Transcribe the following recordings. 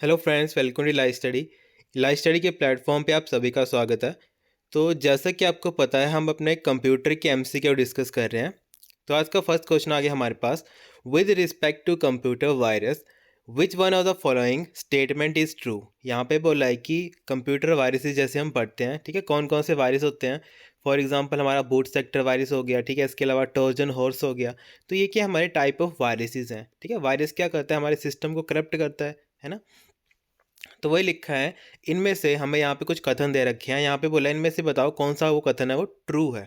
Hello friends, welcome to life study के platform पे आप सभी का स्वागत है। तो जैसा कि आपको पता है, हम अपने कंप्यूटर के एमसीक्यू डिस्कस कर रहे हैं। तो आज का फर्स्ट क्वेश्चन आ गया हमारे पास। With respect to computer virus, which one of the following statement is true. यहाँ पे बोला है कि कंप्यूटर वायरसेस जैसे हम पढ़ते हैं, ठीक है, कौन कौन से वायरस होते हैं। फॉर एग्जांपल हमारा बूट सेक्टर वायरस हो गया, ठीक है, इसके अलावा ट्रोजन हॉर्स हो गया। तो ये क्या हमारे टाइप ऑफ वायरसेस हैं, ठीक है। वायरस क्या करता है, हमारे सिस्टम को करप्ट करता है ना। तो वही लिखा है, इनमें से हमें यहाँ पे कुछ कथन दे रखे हैं। यहाँ पे बोला है इनमें से बताओ कौन सा वो कथन है वो ट्रू है।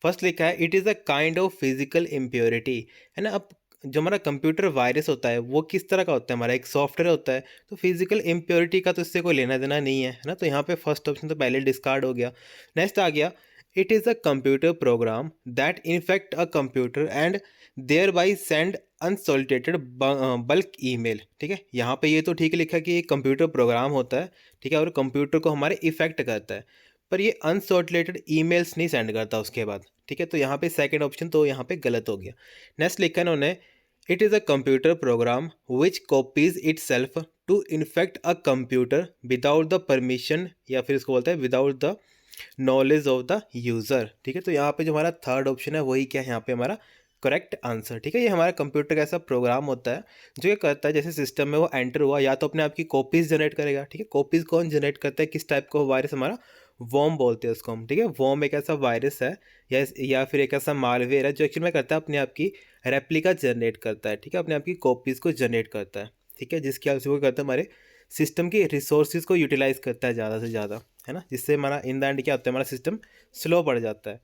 फर्स्ट लिखा है, it is a kind of physical impurity, है ना। अब जो हमारा कंप्यूटर वायरस होता है वो किस तरह का होता है, हमारा एक सॉफ्टवेयर होता है। तो फिजिकल इम्प्योरिटी का तो इससे कोई लेना देना नहीं है ना। तो यहाँ पे फर्स्ट ऑप्शन तो पहले डिस्कार्ड हो गया। नेक्स्ट आ गया, it is a computer program that infect a computer and thereby send unsolicited bulk email, ठीक है। यहाँ पे ये तो ठीक लिखा है कि एक कंप्यूटर प्रोग्राम होता है, ठीक है, और कंप्यूटर को हमारे इफेक्ट करता है, पर ये अनसोलिटेटेड ईमेल्स नहीं सेंड करता उसके बाद, ठीक है। तो यहाँ पे सेकंड ऑप्शन तो यहाँ पे गलत हो गया। नेक्स्ट लिखा है उन्होंने, it is a computer program which copies itself to infect a computer without the permission, या फिर इसको बोलते हैं without the knowledge of the user, ठीक है। तो यहाँ पे जो हमारा थर्ड ऑप्शन है वही क्या है यहाँ पे हमारा करेक्ट आंसर, ठीक है। ये हमारा कंप्यूटर का ऐसा प्रोग्राम होता है जो ये करता है, जैसे सिस्टम में वो एंटर हुआ या तो अपने आप की कॉपीज़ जनरेट करेगा, ठीक है। कॉपीज़ कौन जनरेट करता है, किस टाइप का वायरस, हमारा वॉर्म बोलते हैं उसको हम, ठीक है। वॉर्म एक ऐसा वायरस है या फिर एक ऐसा मालवेयर है जो एक्चुअल में करता है अपने आप की रेप्लिका जनरेट करता है, ठीक है, अपने आप की कॉपीज़ को जनरेट करता है, ठीक है, जिसकी हेल्प से वो करता है हमारे सिस्टम की रिसोर्सेज को यूटिलाइज करता है ज़्यादा से ज़्यादा, है ना, जिससे हमारा इन द एंड क्या होता है, हमारा सिस्टम स्लो पड़ जाता है,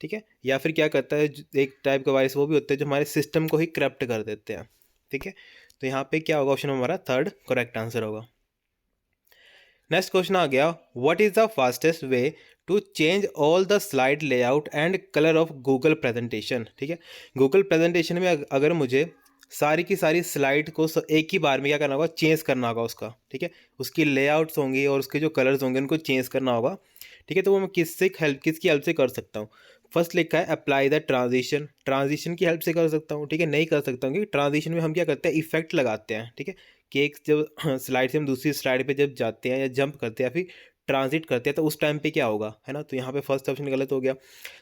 ठीक है। या फिर क्या करता है, एक टाइप का वायरस वो भी होते हैं जो हमारे सिस्टम को ही करप्ट कर देते हैं, ठीक है। तो यहाँ पे क्या होगा, ऑप्शन हमारा थर्ड करेक्ट आंसर होगा। नेक्स्ट क्वेश्चन आ गया, what is the fastest way to change all the slide layout and colour of Google presentation, ठीक है। गूगल प्रेजेंटेशन में अगर मुझे सारी की सारी स्लाइड को एक ही बार में क्या करना होगा, चेंज करना होगा उसका, ठीक है। उसकी लेआउट्स होंगी और उसके जो कलर्स होंगे उनको चेंज करना होगा, ठीक है। तो वो मैं किसकी हेल्प से कर सकता हूँ। फर्स्ट लिखा है, अप्लाई द ट्रांजिशन, ट्रांजिशन की हेल्प से कर सकता हूँ, ठीक है। नहीं कर सकता हूँ क्योंकि ट्रांजिशन में हम क्या करते हैं, इफेक्ट लगाते हैं, ठीक है। कि एक जब स्लाइड से हम दूसरी स्लाइड पे जब जाते हैं या जंप करते हैं या फिर ट्रांजिट करते हैं तो उस टाइम पे क्या होगा, है ना। तो यहाँ पे फर्स्ट ऑप्शन गलत हो गया।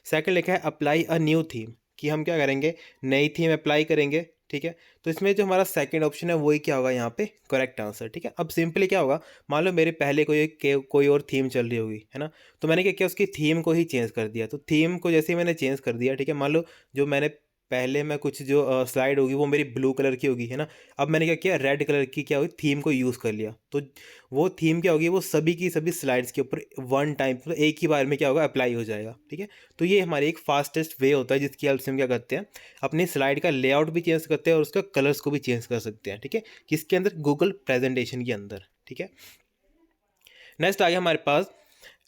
सेकंड लिखा है, अप्लाई अ न्यू थीम, कि हम क्या करेंगे, नई थीम अप्लाई करेंगे, ठीक है। तो इसमें जो हमारा सेकंड ऑप्शन है वही क्या होगा यहाँ पे करेक्ट आंसर, ठीक है। अब सिंपली क्या होगा, मान लो मेरे पहले कोई और थीम चल रही होगी, है ना। तो मैंने क्या किया, उसकी थीम को ही चेंज कर दिया। तो थीम को जैसे ही मैंने चेंज कर दिया, ठीक है, मान लो जो मैंने पहले मैं कुछ जो स्लाइड होगी वो मेरी ब्लू कलर की होगी, है ना। अब मैंने क्या किया, रेड कलर की क्या हुई थीम को यूज़ कर लिया। तो वो थीम क्या होगी, वो सभी की सभी स्लाइड्स के ऊपर वन टाइम तो एक ही बार में क्या होगा, अप्लाई हो जाएगा, ठीक है। तो ये हमारे एक फास्टेस्ट वे होता है जिसकी हेल्प से हम क्या करते हैं, अपनी स्लाइड का लेआउट भी चेंज करते हैं और उसका कलर्स को भी चेंज कर सकते हैं, ठीक है, किसके अंदर, गूगल प्रेजेंटेशन के अंदर, ठीक है। नेक्स्ट आ गया हमारे पास,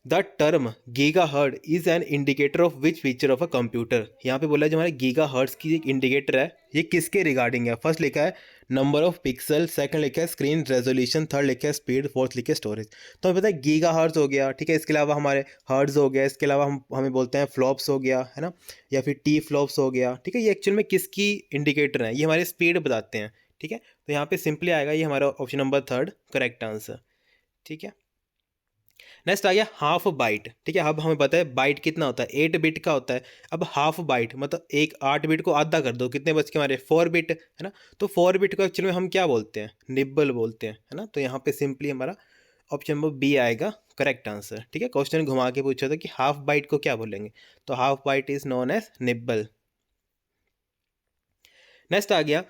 the term giga hertz is an indicator of which feature of a computer. यहाँ पे बोला है जो हमारे गीगा हर्ट्स की एक इंडिकेटर है, ये किसके रिगार्डिंग है। फर्स्ट लिखा है नंबर ऑफ पिक्सल, सेकंड लिखा है स्क्रीन रेजोल्यूशन, थर्ड लिखा है स्पीड, फोर्थ लिखा है स्टोरेज। तो हमें पता है गीगा हर्ट्स हो गया, ठीक है। इसके अलावा हमारे हर्ट्स हो गया, इसके अलावा हमें बोलते हैं फ्लॉप्स हो गया, है ना, या फिर टी फ्लॉप्स हो गया, ठीक है। ये एक्चुअल में किसकी इंडिकेटर है, ये हमारे स्पीड बताते हैं, ठीक है। तो यहाँ पे सिंपली आएगा ये हमारा option number third correct answer, ठीक है। नेक्स्ट आ गया हाफ बाइट, ठीक है। अब हमें पता है बाइट कितना होता है, 8 बिट का होता है। अब हाफ बाइट मतलब एक 8 बिट को आधा कर दो, कितने बच के हमारे 4 बिट, है ना। तो 4 बिट को एक्चुअली में हम क्या बोलते हैं, निब्बल बोलते हैं, है ना। तो यहाँ पे सिंपली हमारा ऑप्शन नंबर बी आएगा करेक्ट आंसर, ठीक है। क्वेश्चन घुमा के पूछा था कि हाफ बाइट को क्या बोलेंगे, तो half byte is known as nibble. Next आ गया,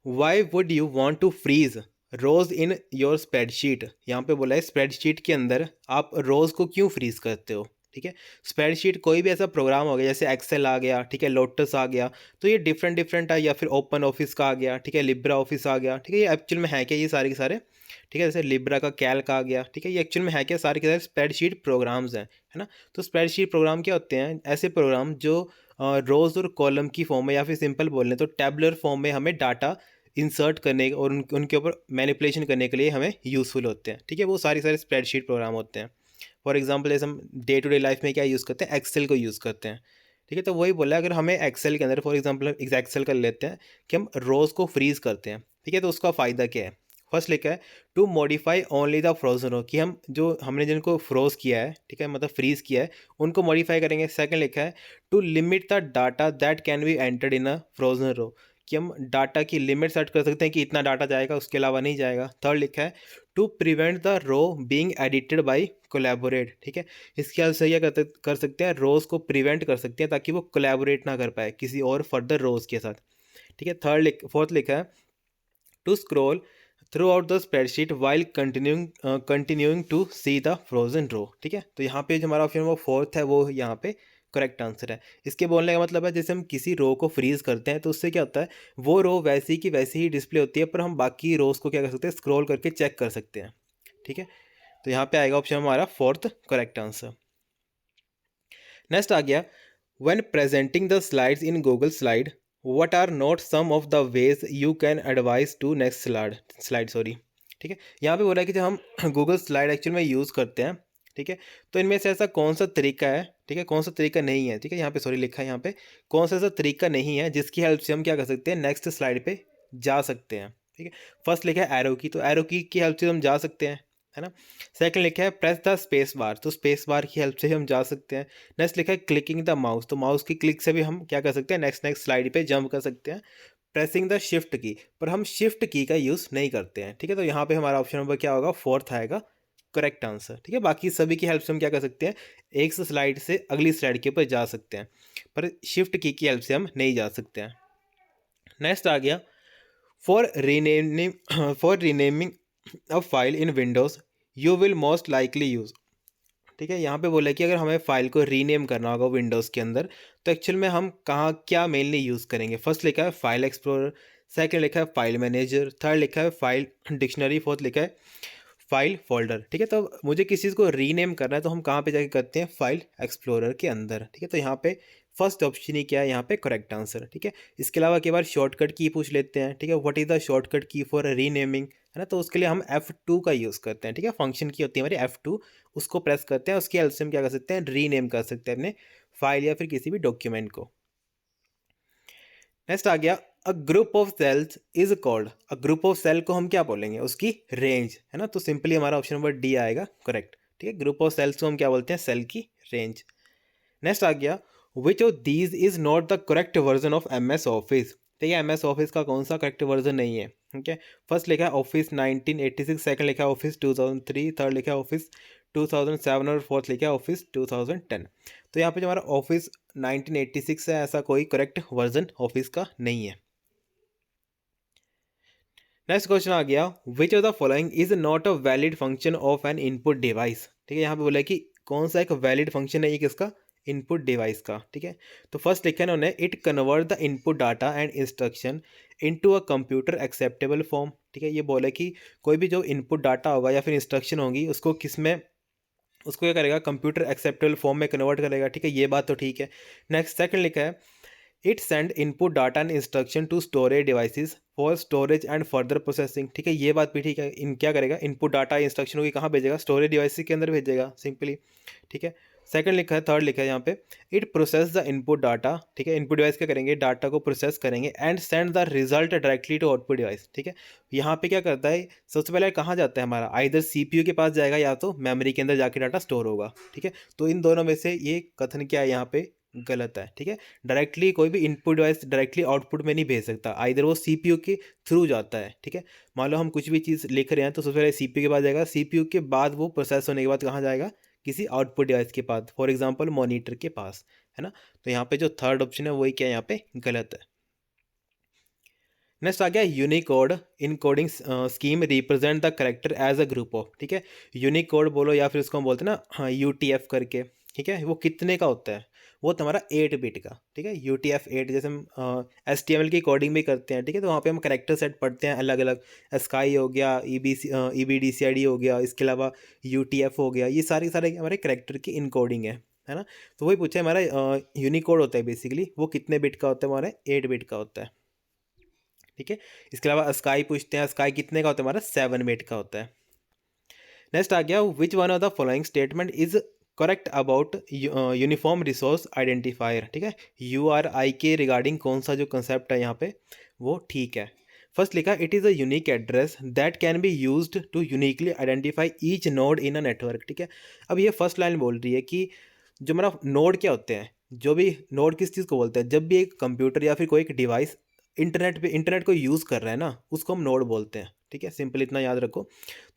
why would you want to freeze rows in your spreadsheet. यहाँ पे बोला है स्प्रेडशीट के अंदर आप रोज को क्यों फ्रीज करते हो, ठीक है। स्प्रेडशीट कोई भी ऐसा प्रोग्राम हो गया, जैसे एक्सेल आ गया, ठीक है, लोटस आ गया, तो ये डिफरेंट डिफरेंट है, या फिर ओपन ऑफिस का आ गया, ठीक है, लिब्रा ऑफिस आ गया, ठीक है। ये एक्चुअल में है क्या, ये सारे के सारे, ठीक है, जैसे लिब्रा का कैल्क आ गया, ठीक है, ये एक्चुअल में है क्या, सारे के सारे स्प्रेडशीट प्रोग्राम्स हैं, है ना। तो स्प्रेडशीट प्रोग्राम क्या होते हैं, ऐसे प्रोग्राम जो रोज़ और कॉलम की फॉर्म में, या फिर सिंपल बोल लें तो टैबुलर फॉर्म में हमें डाटा इंसर्ट करने और उनके ऊपर मैनिपुलेशन करने के लिए हमें यूज़फुल होते हैं, ठीक है। वो सारी सारे स्प्रेडशीट प्रोग्राम होते हैं। फॉर एग्जांपल जैसे हम डे टू डे लाइफ में क्या यूज़ करते हैं, एक्सेल को यूज़ करते हैं, ठीक है। तो वही बोला है, अगर हमें एक्सेल के अंदर फॉर एग्जांपल एक्सेल कर लेते हैं कि हम रोज़ को फ्रीज़ करते हैं, ठीक है, तो उसका फ़ायदा क्या है। फर्स्ट लिखा है to modify only the frozen row, कि हम जो हमने जिनको फ्रोज किया है, ठीक है, मतलब फ्रीज किया है, उनको मॉडिफाई करेंगे। सेकंड लिखा है to limit the data that can be entered in a frozen row, कि हम डाटा की लिमिट सेट कर सकते हैं कि इतना डाटा जाएगा, उसके अलावा नहीं जाएगा। थर्ड लिखा है to prevent the row being edited by collaborate, ठीक है, इसके हेल्प से क्या कर सकते हैं, रोज को प्रिवेंट कर सकते हैं ताकि वो कोलैबोरेट ना कर पाए किसी और फर्दर रोज के साथ, ठीक है। फोर्थ लिखा है to scroll throughout the spreadsheet while continuing to see the frozen row, ठीक है। तो यहाँ पे जो हमारा ऑप्शन वो फोर्थ है, वो यहाँ पे करेक्ट आंसर है। इसके बोलने का मतलब है जैसे हम किसी रो को फ्रीज करते हैं तो उससे क्या होता है, वो रो वैसी की वैसी ही डिस्प्ले होती है, पर हम बाकी रोज को क्या कर सकते हैं, स्क्रॉल करके चेक कर सकते हैं, ठीक है। तो यहाँ पे आएगा ऑप्शन हमारा फोर्थ करेक्ट आंसर। नेक्स्ट आ गया when presenting the slides in Google slide what are not some of the ways you can advise to next slide sorry, ठीक है। यहाँ पे बोला है कि जब हम गूगल स्लाइड एक्चुअल में यूज़ करते हैं, ठीक है, तो इनमें से ऐसा कौन सा तरीका है, ठीक है, कौन सा तरीका नहीं है, ठीक है, यहाँ पे सॉरी लिखा है, यहाँ पे कौन सा ऐसा तरीका नहीं है जिसकी हेल्प से हम क्या कर सकते हैं, नेक्स्ट स्लाइड पे जा सकते हैं, ठीक है। फर्स्ट लिखा है एरो की, तो एरो की हेल्प से हम जा सकते हैं, है ना। सेकंड लिखा है प्रेस द स्पेस बार, तो स्पेस बार की हेल्प से हम जा सकते हैं। नेक्स्ट लिखा है क्लिकिंग द माउस, तो माउस की क्लिक से भी हम क्या कर सकते हैं, नेक्स्ट स्लाइड पे जंप कर सकते हैं। प्रेसिंग द शिफ्ट की, पर हम शिफ्ट की का यूज़ नहीं करते हैं, ठीक है। तो यहाँ पे हमारा ऑप्शन नंबर क्या होगा, फोर्थ आएगा करेक्ट आंसर, ठीक है। बाकी सभी की हेल्प से हम क्या कर सकते हैं, एक स्लाइड से अगली स्लाइड के ऊपर जा सकते हैं, पर शिफ्ट की हेल्प से हम नहीं जा सकते हैं। नेक्स्ट आ गया for renaming a file in Windows you will most likely use, ठीक है। यहाँ पे बोला है कि अगर हमें फाइल को रीनेम करना होगा विंडोज़ के अंदर तो एक्चुअल में हम कहाँ क्या मेनली यूज़ करेंगे। फर्स्ट लिखा है फाइल एक्सप्लोरर, सेकंड लिखा है फाइल मैनेजर, थर्ड लिखा है फाइल डिक्शनरी, फोर्थ लिखा है फाइल फोल्डर, ठीक है। तो मुझे किसी चीज़ को रीनेम करना है तो हम कहाँ पे जाके करते हैं, फाइल एक्सप्लोरर के अंदर, ठीक है। तो यहाँ पे फर्स्ट ऑप्शन ही क्या है, यहाँ पे करेक्ट आंसर, ठीक है। इसके अलावा कई बार शॉर्टकट की पूछ लेते हैं, ठीक है, व्हाट इज़ द शॉर्टकट की फॉर रीनेमिंग, है ना, तो उसके लिए हम F2 का यूज़ करते हैं, ठीक है। फंक्शन की होती है हमारी F2, उसको प्रेस करते हैं, उसकी हेल्प से हम क्या कर सकते हैं, रीनेम कर सकते हैं अपने फाइल या फिर किसी भी डॉक्यूमेंट को। नेक्स्ट आ गया a group of cells is called, a group of cell को हम क्या बोलेंगे, उसकी रेंज, है ना। तो सिंपली हमारा ऑप्शन नंबर डी आएगा करेक्ट, ठीक है। ग्रुप ऑफ सेल्स को हम क्या बोलते हैं, सेल की रेंज। नेक्स्ट आ गया which of these is not the correct version of M S Office, ठीक है। एम एस ऑफिस का कौन सा करेक्ट वर्जन नहीं है, ठीक है। फर्स्ट लिखा है ऑफिस 1986, सेकंड लिखा है ऑफिस 2003, थर्ड लिखा है ऑफिस 2007 और फोर्थ लिखा है ऑफिस 2010। तो यहाँ पे जो हमारा ऑफिस 1986 है, ऐसा कोई करेक्ट वर्जन ऑफिस का नहीं है। नेक्स्ट क्वेश्चन आ गया which of the following is not a valid function of N input device, ठीक है। यहाँ पे बोला है कि कौन सा एक वैलिड फंक्शन है ये किसका, इनपुट डिवाइस का, ठीक है। तो फर्स्ट लिखा है उन्होंने it convert the input data and instruction into a computer acceptable form, ठीक है। ये बोला है कि कोई भी जो इनपुट डाटा होगा या फिर इंस्ट्रक्शन होगी उसको किस में, उसको क्या करेगा, कंप्यूटर एक्सेप्टेबल फॉर्म में कन्वर्ट करेगा, ठीक है, ये बात तो ठीक है। नेक्स्ट सेकंड लिखा है it send input data and instruction to storage devices for storage and further processing, ठीक है, ये बात भी ठीक है। इन क्या करेगा, इनपुट डाटा इंस्ट्रक्शन को कहाँ भेजेगा, स्टोरेज डिवाइस के अंदर भेजेगा सिंपली, ठीक है। सेकंड लिखा है, थर्ड लिखा है यहाँ पे it process the input data, ठीक है, इनपुट डिवाइस क्या करेंगे, डाटा को प्रोसेस करेंगे and send the result directly to output device, ठीक है। यहाँ पे क्या करता है, सबसे पहले कहाँ जाता है हमारा, आइदर सीपीयू के पास जाएगा या तो मेमोरी के अंदर जाके डाटा स्टोर होगा, ठीक है। तो इन दोनों में से ये कथन क्या है यहाँ पे गलत है, ठीक है। डायरेक्टली कोई भी इनपुट डिवाइस डायरेक्टली आउटपुट में नहीं भेज सकता, आइदर वो सीपीयू के थ्रू जाता है, ठीक है। मान लो हम कुछ भी चीज़ लिख रहे हैं तो सबसे पहले सीपीयू के पास जाएगा, सीपीयू के बाद वो प्रोसेस होने के बाद कहाँ जाएगा, किसी आउटपुट डिवाइस के पास, फॉर एग्जांपल मॉनिटर के पास, है ना। तो यहाँ पे जो थर्ड ऑप्शन है वही क्या है, यहाँ पे गलत है। नेक्स्ट आ गया Unicode encoding scheme represent the character as a group of, ठीक है। यूनिकोड बोलो या फिर उसको हम बोलते हैं ना, हाँ, यूटीएफ करके, ठीक है। वो कितने का होता है, वो तुम्हारा 8 बिट का, ठीक है। यूटीएफ 8, जैसे हम एचटीएमएल की कोडिंग भी करते हैं, ठीक है, तो वहाँ पे हम करेक्टर सेट पढ़ते हैं अलग अलग, स्काई हो गया, ईबीडीसीआईडी हो गया, इसके अलावा यूटीएफ हो गया, ये सारे सारे हमारे करेक्टर की इनकोडिंग है ना। तो वही पूछा है, हमारा यूनिकोड होता है बेसिकली, वो कितने बिट का होता है, हमारा 8 बिट का होता है, ठीक है। इसके अलावा स्काई पूछते हैं, स्काई कितने का होता है, हमारा 7 बिट का होता है। नेक्स्ट आ गया विच one of the following statement is correct about uniform resource identifier, ठीक है। URI के रिगार्डिंग कौन सा जो कंसेप्ट है यहाँ पे वो ठीक है। फर्स्ट लिखा it is a unique address that can be used to uniquely identify each node in a network, ठीक है। अब ये फर्स्ट लाइन बोल रही है कि जो हमारा नोड क्या होते हैं, जो भी नोड किस चीज़ को बोलते हैं, जब भी एक कंप्यूटर या फिर कोई एक डिवाइस इंटरनेट को यूज़ कर रहा है ना, उसको हम नोड बोलते हैं, ठीक है। सिंपल इतना याद रखो।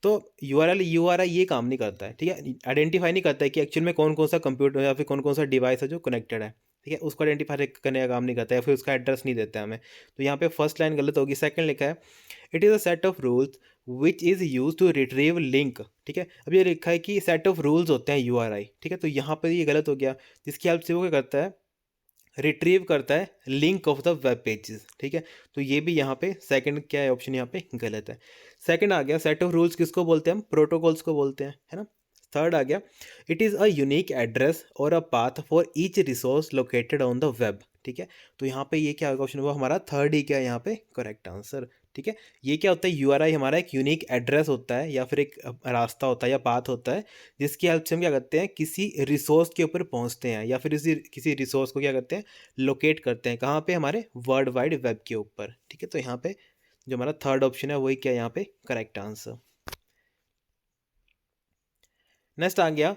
तो यूआरएल ये काम नहीं करता है, ठीक है। आइडेंटिफाई नहीं करता है कि एक्चुअल में कौन कौन सा कंप्यूटर या फिर कौन कौन सा डिवाइस है जो कनेक्टेड है, ठीक है। उसको आइडेंटिफाई करने का काम नहीं करता है, या फिर उसका एड्रेस नहीं देता है हमें। तो यहाँ पे फर्स्ट लाइन गलत होगी। सेकंड लिखा है it is a set of rules which is use to retrieve link, ठीक है। अब ये लिखा है कि सेट ऑफ रूल्स होते हैं यूआरआई, ठीक है। तो यहाँ पर ये गलत हो गया, जिसकी हेल्प से वो क्या करता है, रिट्रीव करता है link of the web pages, ठीक है। तो ये भी यहाँ पे सेकंड क्या है, ऑप्शन यहाँ पे गलत है। सेकंड आ गया सेट ऑफ रूल्स किसको बोलते हैं हम, प्रोटोकॉल्स को बोलते हैं, है ना। थर्ड आ गया it is a unique address और a path for each resource located on the web, ठीक है। तो यहाँ पे ये क्या ऑप्शन हुआ हमारा, थर्ड ही क्या है यहाँ पे करेक्ट आंसर, ठीक है। ये क्या होता है, यूआरआई हमारा एक यूनिक एड्रेस होता है या फिर एक रास्ता होता है या पाथ होता है, जिसकी हेल्प से हम क्या करते हैं, किसी रिसोर्स के ऊपर पहुंचते हैं या फिर किसी रिसोर्स को क्या करते हैं, लोकेट करते हैं, कहाँ पे, हमारे वर्ल्ड वाइड वेब के ऊपर, ठीक है। तो यहाँ पे जो हमारा थर्ड ऑप्शन है वही क्या यहाँ पे करेक्ट आंसर। नेक्स्ट आ गया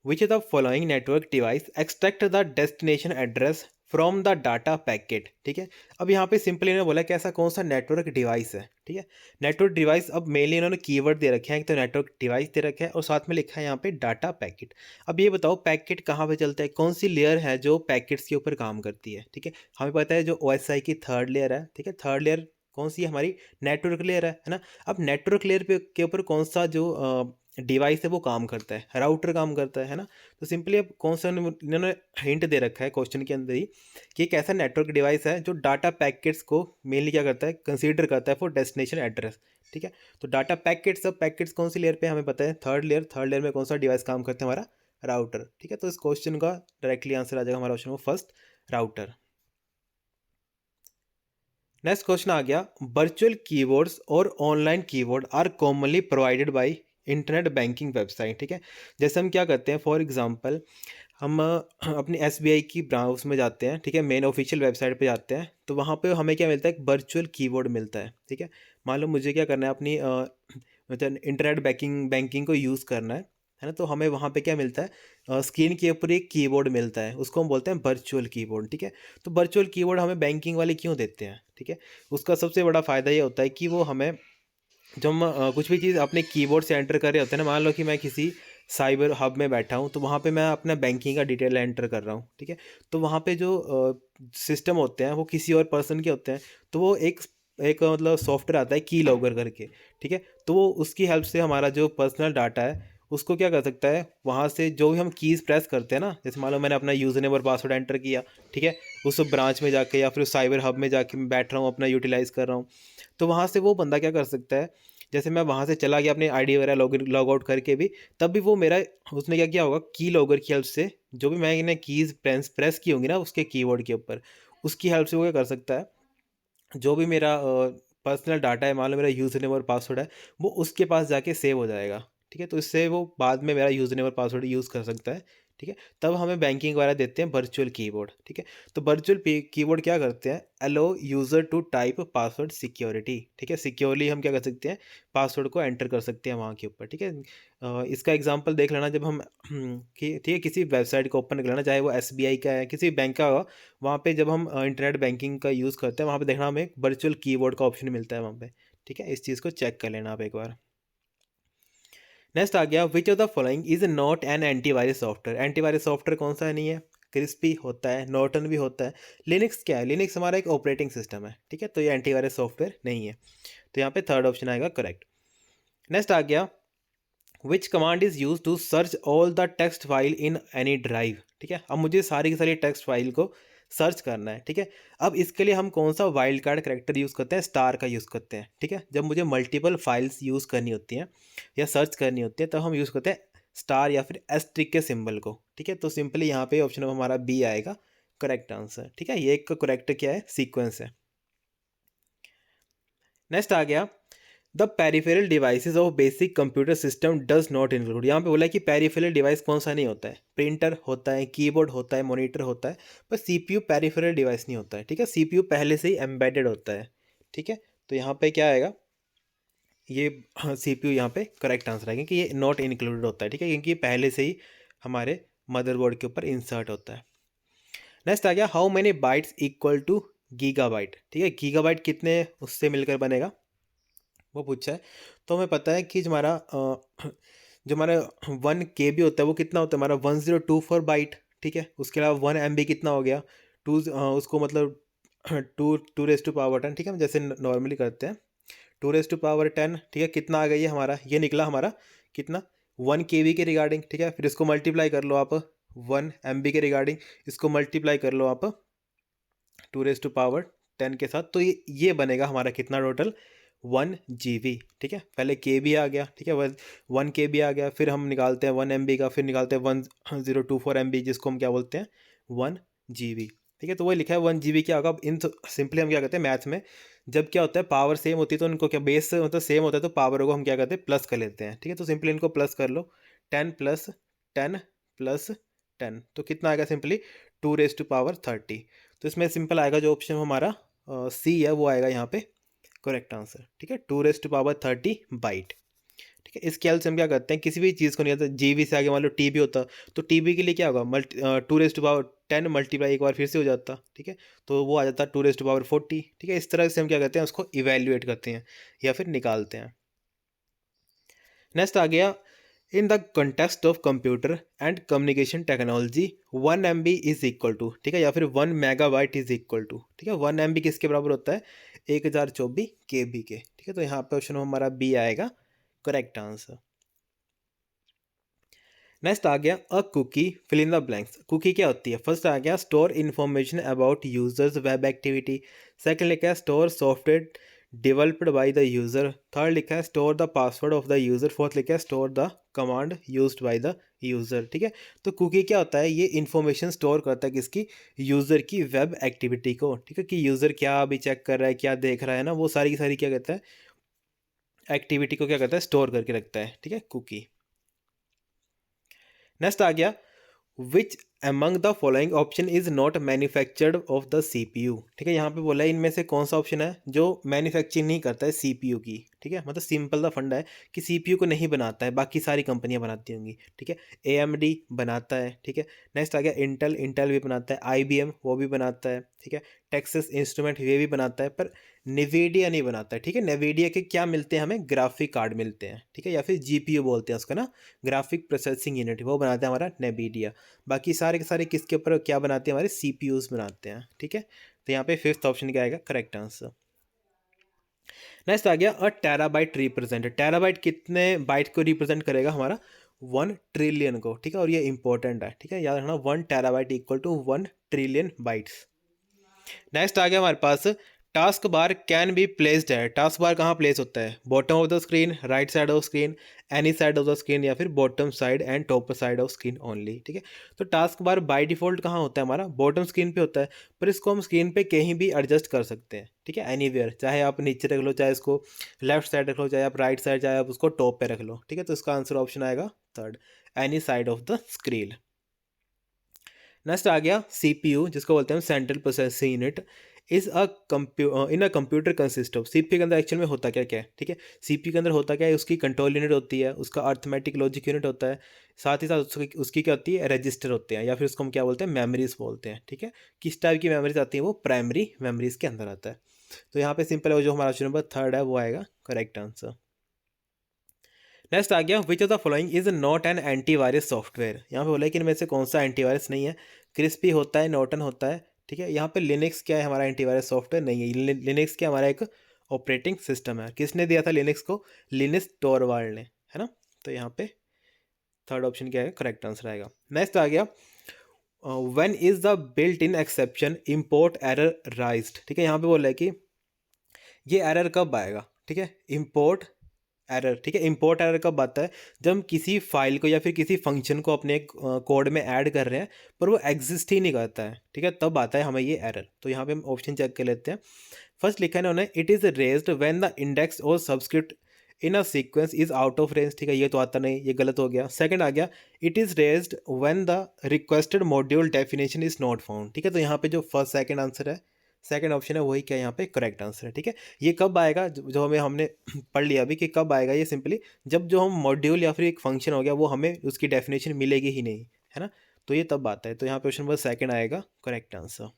which the following network device extract the destination address from the data packet, ठीक है। अब यहाँ पे सिंपली इन्होंने बोला कि ऐसा कौन सा नेटवर्क डिवाइस है, ठीक है। नेटवर्क डिवाइस, अब मेनली इन्होंने कीवर्ड दे रखे हैं, तो नेटवर्क डिवाइस दे रखा है और साथ में लिखा है यहाँ पे डाटा पैकेट। अब ये बताओ पैकेट कहाँ पे चलता है, कौन सी लेयर है जो पैकेट्स के ऊपर काम करती है, ठीक है। हमें पता है जो ओएसआई की थर्ड लेयर है, ठीक है। थर्ड लेयर कौन सी है हमारी, नेटवर्क लेयर है ना। अब नेटवर्क लेयर पे के ऊपर कौन सा जो डिवाइस है वो काम करता है, राउटर काम करता है ना। तो सिंपली अब कौन सा इन्होंने हिंट दे रखा है क्वेश्चन के अंदर ही कि एक ऐसा नेटवर्क डिवाइस है जो डाटा पैकेट्स को मेनली क्या करता है, कंसीडर करता है फॉर डेस्टिनेशन एड्रेस, ठीक है। तो डाटा पैकेट्स, अब पैकेट्स कौन सी लेयर पे हमें पता है, थर्ड लेयर। थर्ड लेयर में कौन सा डिवाइस काम करता है, हमारा राउटर, ठीक है। तो इस क्वेश्चन का डायरेक्टली आंसर आ जाएगा हमारा option first, router. Next question आ गया वर्चुअल कीबोर्ड्स और online keyboard are commonly provided by internet banking website, ठीक है। जैसे हम क्या करते हैं, फॉर एग्जांपल हम अपनी एसबीआई की ब्राउज में जाते हैं, ठीक है, मेन ऑफिशियल वेबसाइट पे जाते हैं, तो वहाँ पे हमें क्या मिलता है, एक वर्चुअल कीबोर्ड मिलता है, ठीक है। मान लो मुझे क्या करना है, अपनी मतलब इंटरनेट बैंकिंग को यूज़ करना है ना। तो हमें वहाँ पे क्या मिलता है, स्क्रीन के ऊपर एक कीबोर्ड मिलता है, उसको हम बोलते हैं वर्चुअल कीबोर्ड, ठीक है। तो वर्चुअल कीबोर्ड हमें बैंकिंग वाले क्यों देते हैं, ठीक है। उसका सबसे बड़ा फ़ायदा ये होता है कि वो हमें, जब हम कुछ भी चीज़ अपने कीबोर्ड से एंटर कर रहे होते हैं ना, मान लो कि मैं किसी साइबर हब में बैठा हूँ, तो वहाँ पे मैं अपना बैंकिंग का डिटेल एंटर कर रहा हूँ, ठीक है। तो वहाँ पे जो सिस्टम होते हैं वो किसी और पर्सन के होते हैं, तो वो एक एक मतलब सॉफ्टवेयर आता है की लॉगर करके, ठीक है। तो वो उसकी हेल्प से हमारा जो पर्सनल डाटा है उसको क्या कर सकता है, वहाँ से जो भी हम कीज़ प्रेस करते हैं ना, जैसे मान लो मैंने अपना यूज़र नेम और पासवर्ड एंटर किया, ठीक है, उस ब्रांच में जाके या फिर उस साइबर हब में जाके मैं बैठ रहा हूँ, अपना यूटिलाइज़ कर रहा हूँ, तो वहाँ से वो बंदा क्या कर सकता है, जैसे मैं वहाँ से चला गया अपनी आईडी वगैरह लॉग आउट करके भी, तब भी वो मेरा, उसने क्या किया होगा, की लॉगर की हेल्प से जो भी मैंने कीज़ प्रेस की होंगी ना उसके कीबोर्ड के ऊपर, उसकी हेल्प से वो क्या कर सकता है, जो भी मेरा पर्सनल डाटा है, मान लो मेरा यूज़र नेम और पासवर्ड है, वो उसके पास जाके सेव हो जाएगा, ठीक है। तो इससे वो बाद में मेरा यूज़र नेम और पासवर्ड यूज़ कर सकता है, ठीक है। तब हमें बैंकिंग वगैरह देते हैं वर्चुअल कीबोर्ड, ठीक है। तो वर्चुअल कीबोर्ड क्या करते हैं, allow user to type password security, ठीक है। सिक्योरली हम क्या कर सकते हैं, पासवर्ड को एंटर कर सकते हैं वहाँ के ऊपर, ठीक है। इसका एग्जांपल देख लेना, जब हम कि ठीक है किसी वेबसाइट को ओपन कर लेना, चाहे वो एसबीआई का है, किसी बैंक का हो, वहाँ पे जब हम इंटरनेट बैंकिंग का यूज़ करते हैं, वहाँ पे देखना हमें एक वर्चुअल कीबोर्ड का ऑप्शन मिलता है वहाँ पे, ठीक है। इस चीज़ को चेक कर लेना आप एक बार। नेक्स्ट आ गया which of the following is not an antivirus software. Antivirus software कौन सा नहीं है, क्रिस्पी होता है, नॉर्टन भी होता है, लिनक्स क्या है, लिनक्स हमारा एक ऑपरेटिंग सिस्टम है, ठीक है। तो ये एंटीवायरस सॉफ्टवेयर नहीं है, तो यहाँ पे थर्ड ऑप्शन आएगा करेक्ट। नेक्स्ट आ गया which command is use to search all the text file in any drive, ठीक है। अब मुझे सारी की सारी टेक्स्ट फाइल को सर्च करना है, ठीक है। अब इसके लिए हम कौन सा वाइल्ड कार्ड करेक्टर यूज़ करते हैं, स्टार का यूज़ करते हैं, ठीक है। जब मुझे मल्टीपल फाइल्स यूज़ करनी होती हैं या सर्च करनी होती है, तब हम यूज़ करते हैं स्टार या फिर एस्ट्रिक के सिंबल को, ठीक है। तो सिंपली यहाँ पे ऑप्शन हमारा बी आएगा करेक्ट आंसर, ठीक है। ये एक करेक्ट क्या है, सीक्वेंस है। नेक्स्ट आ गया the peripheral devices of basic computer system does not include. यहाँ पे बोला है कि पेरिफेरल डिवाइस कौन सा नहीं होता है, प्रिंटर होता है, कीबोर्ड होता है, मॉनिटर होता है, पर सीपीयू पेरिफेरल डिवाइस नहीं होता है, ठीक है। सीपीयू पहले से ही एम्बेडेड होता है, ठीक है। तो यहाँ पे क्या आएगा, ये CPU यहाँ पे करेक्ट आंसर है, क्योंकि ये नॉट इंक्लूडेड होता है, ठीक है, क्योंकि ये पहले से ही हमारे मदरबोर्ड के ऊपर इंसर्ट होता है। नेक्स्ट आ गया, how many bytes equal to gigabyte, ठीक है, गीगाबाइट कितने उससे मिलकर बनेगा वो पूछा है। तो हमें पता है कि जो हमारा 1 KB होता है वो कितना होता है हमारा 1024 बाइट, ठीक है। उसके अलावा 1 MB कितना हो गया, उसको मतलब टू रेस टू पावर 10, ठीक है, जैसे नॉर्मली करते हैं 2 रेस टू पावर 10, ठीक है, कितना आ गया ये हमारा, ये निकला हमारा कितना 1 KB के रिगार्डिंग, ठीक है। फिर इसको मल्टीप्लाई कर लो आप 1 MB के रिगार्डिंग, इसको मल्टीप्लाई कर लो आप 2 रेस टू पावर 10 के साथ, तो ये बनेगा हमारा कितना टोटल 1 GB, ठीक है। पहले KB आ गया, ठीक है, 1 KB आ गया, फिर हम निकालते हैं 1 MB का, फिर निकालते हैं 1024 MB, जिसको हम क्या बोलते हैं 1 GB, ठीक है। तो वही लिखा है 1 GB क्या होगा। इन सिंपली हम क्या करते हैं मैथ में, जब क्या होता है पावर सेम होती है तो इनको क्या बेस मतलब सेम होता है, तो पावर को हम क्या करते हैं प्लस कर लेते हैं, ठीक है। तो सिंपली इनको प्लस कर लो, 10 + 10 + 10, तो कितना आएगा सिंपली 2 रेस टू पावर 30। तो इसमें सिंपल आएगा जो ऑप्शन हमारा सी है वो आएगा यहाँ पे करेक्ट आंसर, ठीक है, 2 रेस टू पावर 30 बाइट, ठीक है। इस ख्याल से हम क्या करते हैं, किसी भी चीज़ को नहीं आता GB से आगे मान लो TB होता, तो TB के लिए क्या होगा 2 रेस टू पावर 10 मल्टीप्लाई एक बार फिर से हो जाता, ठीक है, तो वो आ जाता 2 रेस टू पावर 40, ठीक है। इस तरह से हम क्या करते हैं उसको इवेल्युएट करते हैं या फिर निकालते हैं। नेक्स्ट आ गया, in the context of computer and communication technology 1 MB is equal to, ठीक है, या फिर 1 MB इज इक्वल टू, ठीक है, 1 MB किसके बराबर होता है 1024 KB के, ठीक है। तो यहाँ पे ऑप्शन हमारा बी आएगा करेक्ट आंसर। नेक्स्ट आ गया, a cookie fill in the blanks, cookie क्या होती है। फर्स्ट आ गया store information about users web activity, second लिखा है store software developed by the user, third लिखा है store the password of the user, fourth लिखा है store the command used by the user, ठीक है। तो कुकी क्या होता है, ये इन्फॉर्मेशन स्टोर करता है किसकी, यूजर की वेब एक्टिविटी को, ठीक है, कि यूजर क्या अभी चेक कर रहा है, क्या देख रहा है ना, वो सारी की सारी क्या कहता है एक्टिविटी को क्या करता है स्टोर करके रखता है, ठीक है, कुकी। नेक्स्ट आ गया, विच among the following option is not manufactured of the CPU, ठीक है। यहाँ पे बोला है इनमें से कौन सा ऑप्शन है जो मैन्युफैक्चरिंग नहीं करता है CPU की, ठीक है, मतलब सिंपल सा फंडा है कि CPU को नहीं बनाता है, बाकी सारी कंपनियां बनाती होंगी, ठीक है। AMD बनाता है, ठीक है। नेक्स्ट आ गया इंटेल भी बनाता है, IBM वो भी बनाता है, ठीक है। टेक्सास इंस्ट्रूमेंट ये भी बनाता है, पर NVIDIA नहीं बनाता है, ठीक है। NVIDIA के क्या मिलते हैं हमें, ग्राफिक कार्ड मिलते हैं, ठीक है, या फिर GPU बोलते हैं उसका ना, ग्राफिक प्रोसेसिंग यूनिट, वो बनाता है हमारा NVIDIA। बाकी सारे के सारे किसके ऊपर क्या बनाते हैं हमारे CPUs बनाते हैं, ठीक है। तो यहाँ पे फिफ्थ ऑप्शन क्या आएगा करेक्ट आंसर। नेक्स्ट आ गया, अ टेराबाइट रिप्रेजेंट, टेराबाइट कितने बाइट को रिप्रेजेंट करेगा हमारा 1 ट्रिलियन को, ठीक है, और ये इंपॉर्टेंट है, ठीक है, याद रखना 1 terabyte equal to 1 trillion bytes. Next आ गया हमारे पास, task bar can be placed है, टास्क बार कहाँ प्लेस होता है, bottom of the screen, right side of screen, any side of the screen, या फिर bottom side and top side of screen only, ठीक है। तो टास्क बार बाय डिफॉल्ट कहाँ होता है हमारा बॉटम स्क्रीन पे होता है, पर इसको हम स्क्रीन पे कहीं भी एडजस्ट कर सकते हैं, ठीक है, एनीवेयर, चाहे आप नीचे रख लो, चाहे इसको लेफ्ट साइड रख लो, चाहे आप राइट साइड, चाहे आप उसको टॉप पे रख लो, ठीक है। तो इसका आंसर ऑप्शन आएगा third, any side of the screen. Next आ गया CPU, जिसको बोलते हैं central processing unit, is in a computer consist of, CPU के अंदर एक्चुअल में होता क्या क्या है, ठीक है। CPU के अंदर होता क्या है, उसकी कंट्रोल यूनिट होती है, उसका अर्थमेटिक लॉजिक यूनिट होता है, साथ ही साथ उसकी क्या होती है रजिस्टर होते हैं, या फिर उसको हम क्या बोलते हैं मेमोरीज बोलते हैं, ठीक है। किस टाइप की मेमोरीज आती है, वो प्राइमरी मेमोरीज के अंदर आता है। तो यहाँ पे सिंपल है, जो हमारा ऑप्शन नंबर थर्ड है वो आएगा करेक्ट आंसर। नेक्स्ट आ गया, which of the following is not an antivirus software, यहाँ पे बोला है कि इनमें से कौन सा एंटीवायरस नहीं है, क्रिस्पी होता है, नॉर्टन होता है, ठीक है। यहाँ पे लिनक्स क्या है हमारा एंटीवायरस सॉफ्टवेयर नहीं है, लिनक्स क्या हमारा एक ऑपरेटिंग सिस्टम है, किसने दिया था लिनक्स को, लिनस टोरवाल्ड ने, है ना। तो यहाँ पे थर्ड ऑप्शन क्या है करेक्ट आंसर आएगा। नेक्स्ट आ गया, when is the built in exception import error राइज्ड, ठीक है। यहाँ पे बोला है कि ये एरर कब आएगा, ठीक है, इम्पोर्ट एरर, ठीक है। इंपोर्ट एरर कब आता है, जब हम किसी फाइल को या फिर किसी फंक्शन को अपने कोड में ऐड कर रहे हैं पर वो एग्जिस्ट ही नहीं करता है, ठीक है, तब आता है हमें ये एरर। तो यहाँ पे हम ऑप्शन चेक कर लेते हैं। फर्स्ट लिखा है ना उन्होंने, it is raised when the index और subscript in a sequence is out of range, ठीक है, ये तो आता नहीं, ये गलत हो गया। सेकंड आ गया, it is raised when the requested module definition is not found, ठीक है। तो यहाँ पे जो फर्स्ट सेकंड आंसर है सेकंड ऑप्शन है वही क्या यहाँ पे करेक्ट आंसर है। ठीक है, ये कब आएगा, जो हमें हमने पढ़ लिया अभी कि कब आएगा, ये सिंपली जब जो हम मॉड्यूल या फिर एक फंक्शन हो गया वो हमें उसकी डेफिनेशन मिलेगी ही नहीं, है ना, तो ये तब आता है। तो यहाँ पे ऑप्शन नंबर सेकंड आएगा करेक्ट आंसर।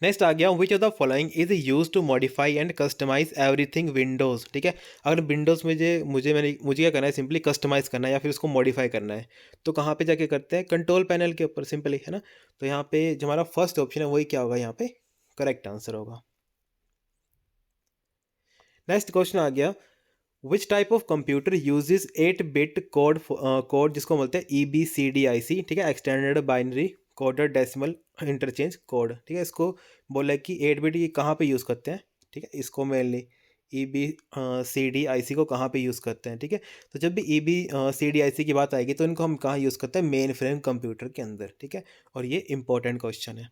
नेक्स्ट आ गया, which of the following is use to modify and customize everything Windows. ठीक है, अगर विंडोज़ में मुझे क्या करना है, सिंपली कस्टमाइज़ करना है या फिर उसको मॉडिफाई करना है, तो कहाँ पे जाके करते हैं, कंट्रोल पैनल के ऊपर सिंपली, है ना। तो यहाँ पे जो हमारा फर्स्ट ऑप्शन है वही क्या होगा, यहाँ पे करेक्ट आंसर होगा। नेक्स्ट क्वेश्चन आ गया, which type of computer uses 8 bit code जिसको बोलते हैं EBCDIC। ठीक है, extended binary coded decimal interchange code. ठीक है, इसको बोला है कि 8 बिट ये कहाँ पे यूज़ करते हैं। ठीक है, इसको मेनली EBCDIC को कहाँ पे यूज़ करते हैं। ठीक है, तो जब भी EBCDIC की बात आएगी तो इनको हम कहाँ यूज़ करते हैं, मेन फ्रेम कंप्यूटर के अंदर। ठीक है, और ये इंपॉर्टेंट क्वेश्चन है।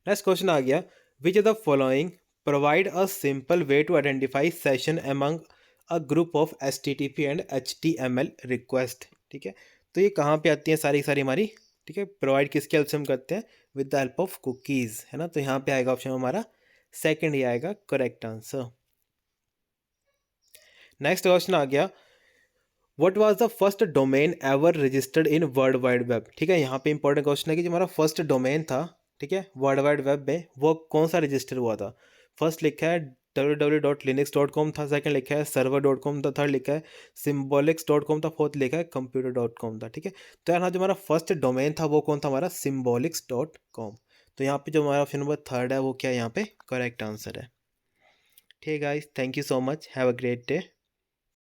नेक्स्ट क्वेश्चन आ गया, which of the following provide a simple way to identify session among a group of HTTP and HTML request. ठीक है, तो ये कहाँ पे आती हैं सारी सारी हमारी। ठीक है, प्रोवाइड किसके हेल्प से हम करते हैं, with the help of cookies, है ना। तो यहाँ पे आएगा ऑप्शन हमारा सेकंड, ही आएगा करेक्ट आंसर। नेक्स्ट क्वेश्चन आ गया, what was the first domain ever registered in world wide web. ठीक है, यहाँ पे इंपॉर्टेंट क्वेश्चन है कि जो हमारा फर्स्ट डोमेन था, ठीक है, वर्ल्ड वाइड वेब में, वो कौन सा रजिस्टर हुआ था। फर्स्ट लिखा है www.linux.com था, सेकंड लिखा है server.com था, थर्ड लिखा है symbolics.com था, फोर्थ लिखा है computer.com था। ठीक है, तो यहाँ जो हमारा फर्स्ट डोमेन था वो कौन था, हमारा symbolics.com। तो यहाँ पे जो हमारा ऑप्शन नंबर थर्ड है वो क्या है, यहाँ पे करेक्ट आंसर है। ठीक है guys, thank you so much, have a great day.